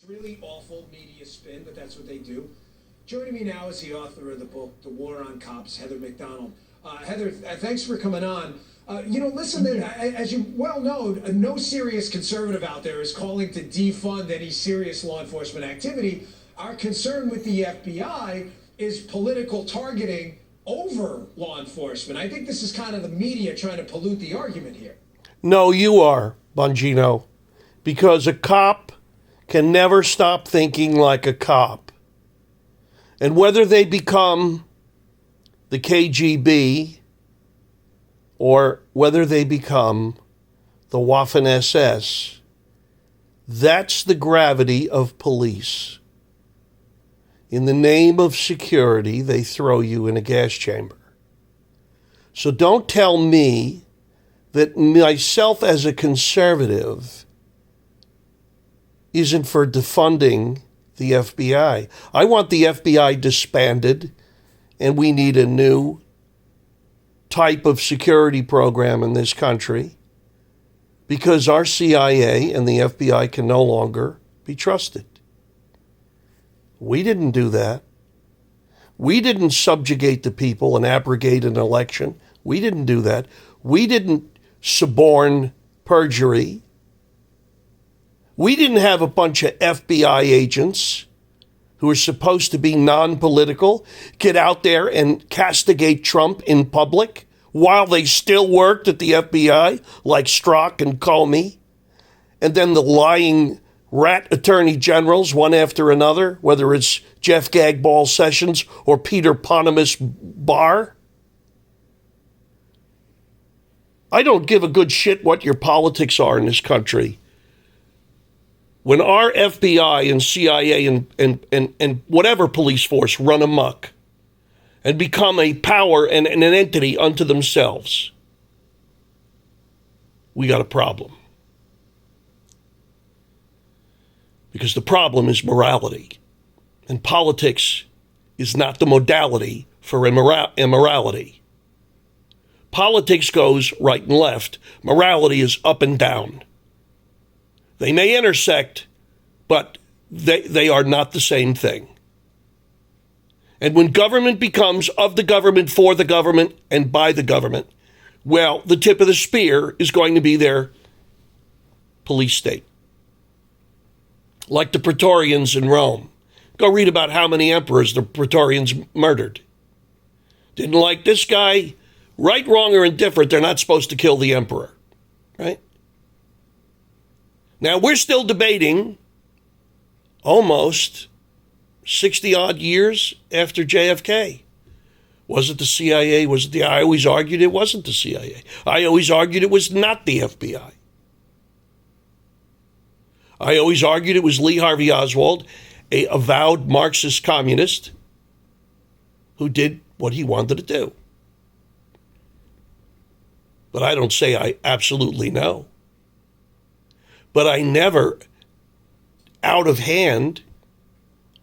Really awful media spin, but that's what they do. Joining me now is the author of the book, The War on Cops, Heather McDonald. Heather, thanks for coming on. Listen, as you well know, no serious conservative out there is calling to defund any serious law enforcement activity. Our concern with the FBI is political targeting over law enforcement. I think this is kind of the media trying to pollute the argument here. No, you are, Bongino, because a cop can never stop thinking like a cop. And whether they become the KGB or whether they become the Waffen-SS, that's the gravity of police. In the name of security, they throw you in a gas chamber. So don't tell me that myself as a conservative isn't for defunding the FBI. I want the FBI disbanded, and we need a new type of security program in this country because our CIA and the FBI can no longer be trusted. We didn't do that. We didn't subjugate the people and abrogate an election. We didn't do that. We didn't suborn perjury. We didn't have a bunch of FBI agents who are supposed to be non-political get out there and castigate Trump in public while they still worked at the FBI, like Strzok and Comey. And then the lying rat attorney generals, one after another, whether it's Jeff Gagball Sessions or Peter Ponemus Barr. I don't give a good shit what your politics are in this country. When our FBI and CIA and whatever police force run amok and become a power and an entity unto themselves, we got a problem. Because the problem is morality. And politics is not the modality for immorality. Politics goes right and left. Morality is up and down. They may intersect, but they are not the same thing. And when government becomes of the government, for the government, and by the government, well, the tip of the spear is going to be their police state. Like the Praetorians in Rome. Go read about how many emperors the Praetorians murdered. Didn't like this guy? Right, wrong, or indifferent, they're not supposed to kill the emperor. Right? Now, we're still debating almost 60-odd years after JFK. Was it the CIA? I always argued it wasn't the CIA. I always argued it was not the FBI. I always argued it was Lee Harvey Oswald, a avowed Marxist communist who did what he wanted to do. But I don't say I absolutely know. But I never, out of hand,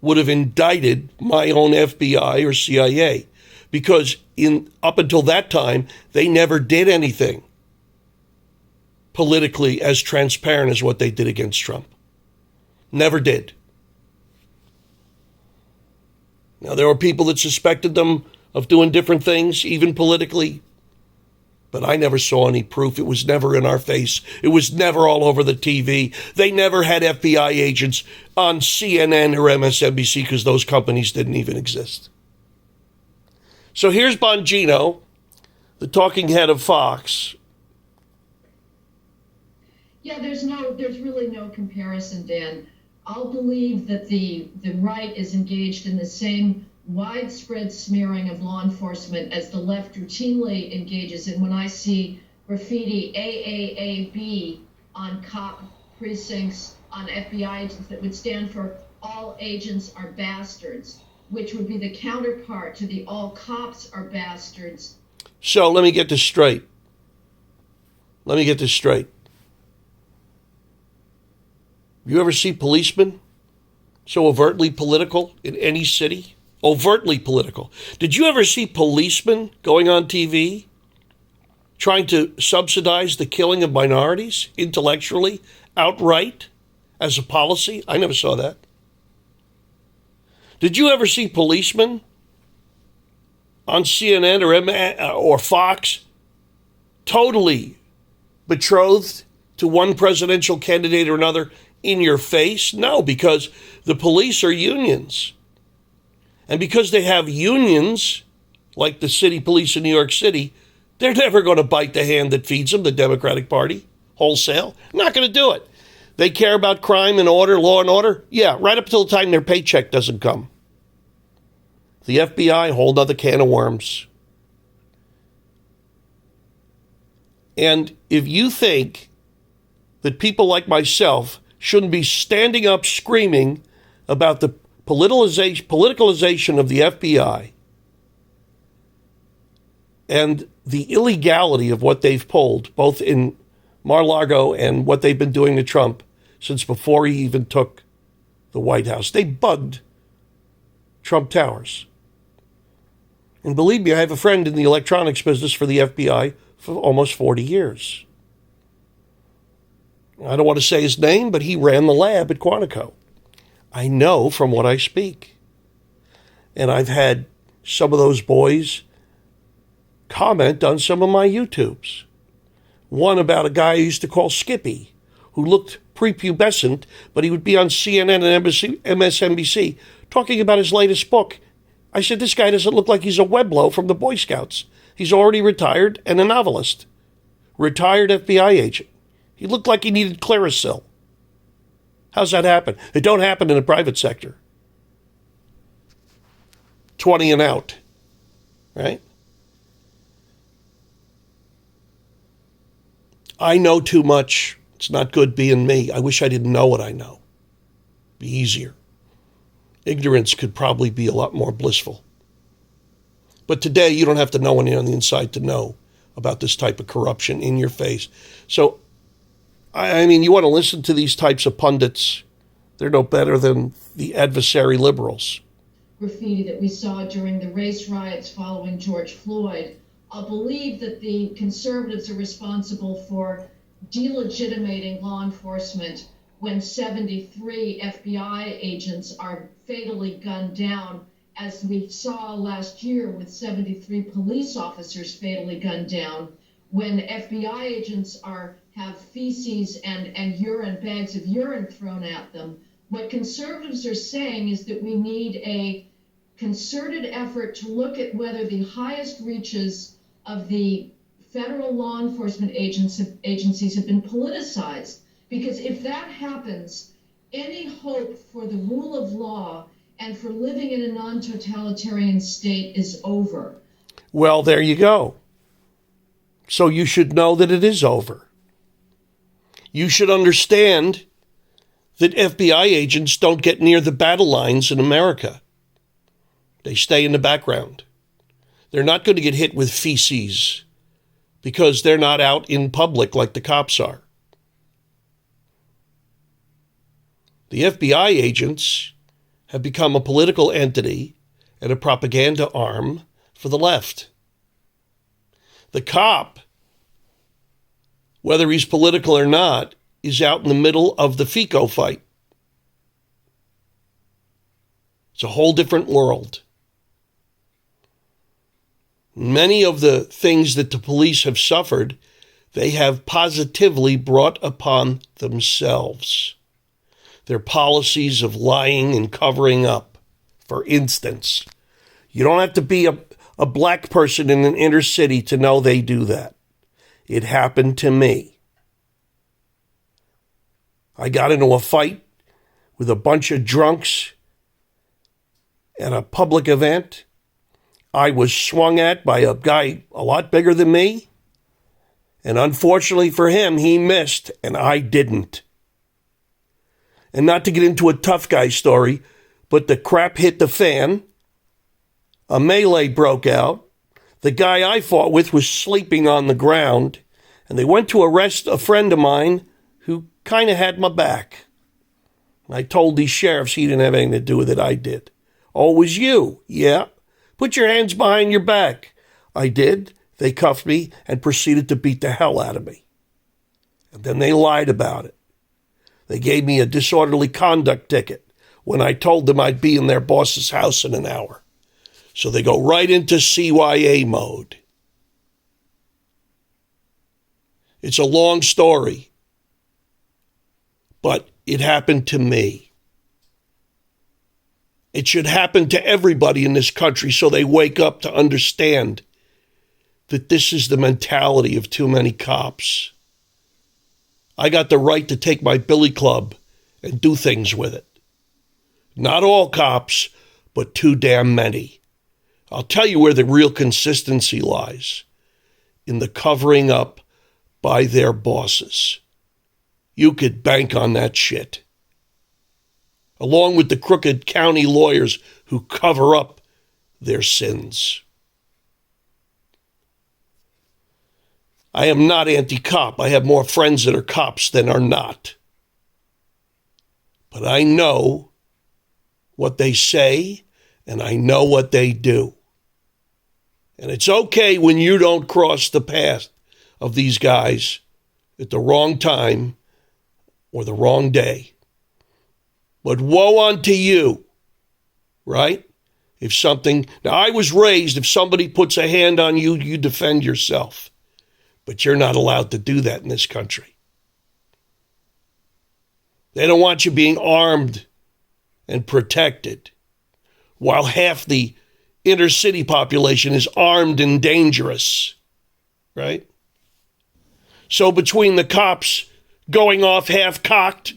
would have indicted my own FBI or CIA because up until that time, they never did anything politically as transparent as what they did against Trump. Never did. Now, there were people that suspected them of doing different things, even politically, but I never saw any proof. It was never in our face. It was never all over the TV. They never had FBI agents on CNN or MSNBC because those companies didn't even exist. So here's Bongino, the talking head of Fox. Yeah, there's really no comparison, Dan. I'll believe that the right is engaged in the same widespread smearing of law enforcement as the left routinely engages in when I see graffiti AAAB on cop precincts, on FBI agents that would stand for all agents are bastards, which would be the counterpart to the all cops are bastards. So let me get this straight. You ever see policemen so overtly political in any city? Overtly political. Did you ever see policemen going on TV trying to subsidize the killing of minorities intellectually, outright? as a policy? I never saw that. Did you ever see policemen on CNN or Fox totally betrothed to one presidential candidate or another in your face? No, because the police are unions. And because they have unions, like the city police in New York City, they're never going to bite the hand that feeds them, the Democratic Party, wholesale. Not going to do it. They care about crime and order, law and order. Yeah, right up till the time their paycheck doesn't come. The FBI, whole other can of worms. And if you think that people like myself shouldn't be standing up screaming about the politicalization of the FBI and the illegality of what they've pulled, both in Mar-a-Lago and what they've been doing to Trump since before he even took the White House. They bugged Trump Towers. And believe me, I have a friend in the electronics business for the FBI for almost 40 years. I don't want to say his name, but he ran the lab at Quantico. I know from what I speak. And I've had some of those boys comment on some of my YouTubes. One about a guy I used to call Skippy, who looked prepubescent, but he would be on CNN and MSNBC talking about his latest book. I said, this guy doesn't look like he's a Weblo from the Boy Scouts. He's already retired and a novelist. Retired FBI agent. He looked like he needed Clearasil. How's that happen? It don't happen in the private sector. 20 and out, right? I know too much. It's not good being me. I wish I didn't know what I know. Be easier. Ignorance could probably be a lot more blissful. But today, you don't have to know anything on the inside to know about this type of corruption in your face. So, I mean, you want to listen to these types of pundits. They're no better than the adversary liberals. Graffiti that we saw during the race riots following George Floyd. I believe that the conservatives are responsible for delegitimating law enforcement when 73 FBI agents are fatally gunned down, as we saw last year with 73 police officers fatally gunned down, when FBI agents have feces and urine, bags of urine thrown at them. What conservatives are saying is that we need a concerted effort to look at whether the highest reaches of the federal law enforcement agencies have been politicized. Because if that happens, any hope for the rule of law and for living in a non-totalitarian state is over. Well, there you go. So you should know that it is over. You should understand that FBI agents don't get near the battle lines in America. They stay in the background. They're not going to get hit with feces because they're not out in public like the cops are. The FBI agents have become a political entity and a propaganda arm for the left. The cop, whether he's political or not, is out in the middle of the FICO fight. It's a whole different world. Many of the things that the police have suffered, they have positively brought upon themselves. Their policies of lying and covering up. For instance, you don't have to be a black person in an inner city to know they do that. It happened to me. I got into a fight with a bunch of drunks at a public event. I was swung at by a guy a lot bigger than me. And unfortunately for him, he missed and I didn't. And not to get into a tough guy story, but the crap hit the fan. A melee broke out. The guy I fought with was sleeping on the ground. And they went to arrest a friend of mine who kind of had my back. I told these sheriffs he didn't have anything to do with it. I did. Oh, it was you? Yeah. Put your hands behind your back. I did. They cuffed me and proceeded to beat the hell out of me. And then they lied about it. They gave me a disorderly conduct ticket when I told them I'd be in their boss's house in an hour. So they go right into CYA mode. It's a long story, but it happened to me. It should happen to everybody in this country so they wake up to understand that this is the mentality of too many cops. I got the right to take my billy club and do things with it. Not all cops, but too damn many. I'll tell you where the real consistency lies. In the covering up by their bosses. You could bank on that shit. Along with the crooked county lawyers who cover up their sins. I am not anti-cop. I have more friends that are cops than are not. But I know what they say, and I know what they do. And it's okay when you don't cross the path of these guys at the wrong time or the wrong day. But woe unto you, right? Now I was raised, if somebody puts a hand on you, you defend yourself. But you're not allowed to do that in this country. They don't want you being armed and protected, while half the inner city population is armed and dangerous, right? So between the cops going off half-cocked,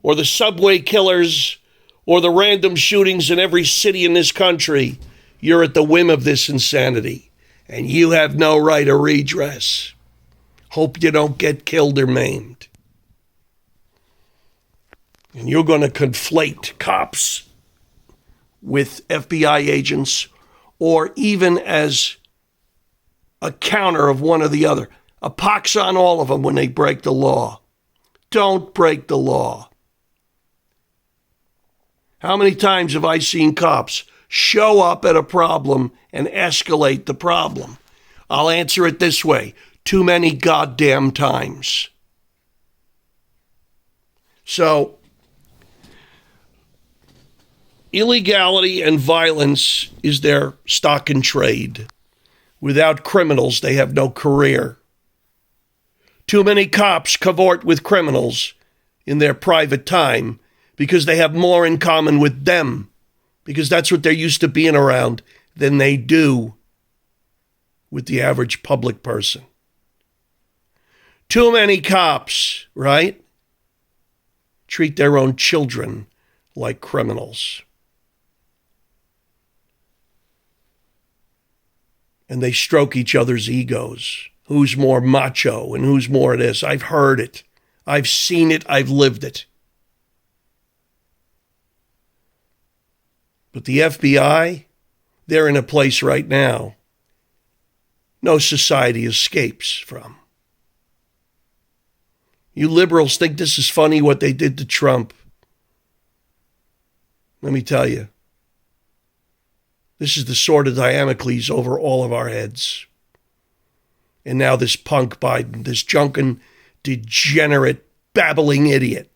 or the subway killers, or the random shootings in every city in this country, you're at the whim of this insanity. And you have no right of redress. Hope you don't get killed or maimed. And you're going to conflate cops with FBI agents, or even as a counter of one or the other. A pox on all of them when they break the law. Don't break the law. How many times have I seen cops show up at a problem and escalate the problem? I'll answer it this way. Too many goddamn times. So, illegality and violence is their stock and trade. Without criminals, they have no career. Too many cops cavort with criminals in their private time because they have more in common with them, because that's what they're used to being around, than they do with the average public person. Too many cops, right, treat their own children like criminals. And they stroke each other's egos. Who's more macho and who's more this? I've heard it. I've seen it. I've lived it. But the FBI, they're in a place right now no society escapes from. You liberals think this is funny what they did to Trump. Let me tell you, this is the sword of Damocles over all of our heads. And now this punk Biden, this drunken, degenerate, babbling idiot,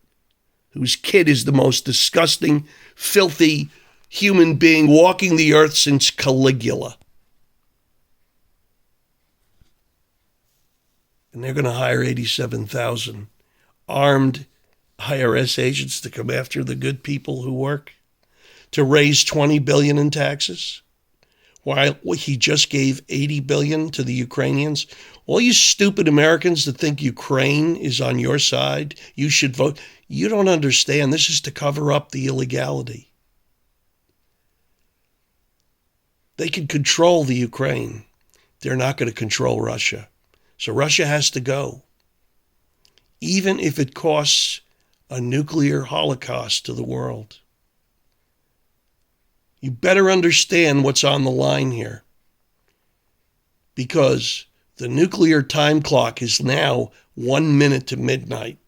whose kid is the most disgusting, filthy human being walking the earth since Caligula. And they're going to hire 87,000 armed IRS agents to come after the good people who work, to raise $20 billion in taxes, while he just gave $80 billion to the Ukrainians. All you stupid Americans that think Ukraine is on your side, you should vote. You don't understand. This is to cover up the illegality. They can control the Ukraine. They're not going to control Russia. So Russia has to go, even if it costs a nuclear holocaust to the world. You better understand what's on the line here, because the nuclear time clock is now 1 minute to midnight.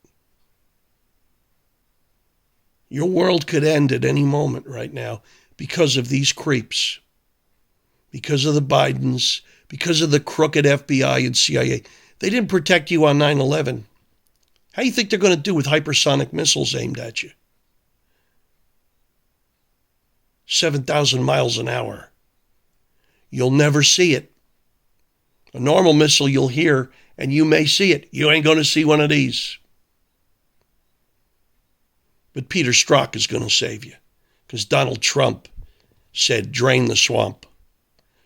Your world could end at any moment right now because of these creeps, because of the Bidens, because of the crooked FBI and CIA. They didn't protect you on 9/11. How do you think they're going to do with hypersonic missiles aimed at you? 7,000 miles an hour. You'll never see it. A normal missile you'll hear, and you may see it. You ain't going to see one of these. But Peter Strzok is going to save you, because Donald Trump said, drain the swamp.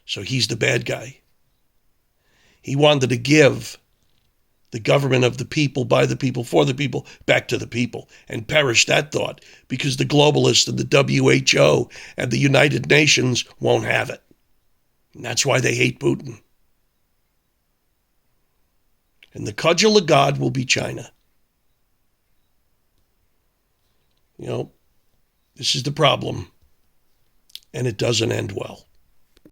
So he's the bad guy. He wanted to give the government of the people, by the people, for the people, back to the people, and perish that thought, because the globalists and the WHO and the United Nations won't have it. And that's why they hate Putin. And the cudgel of God will be China. You know, this is the problem, and it doesn't end well.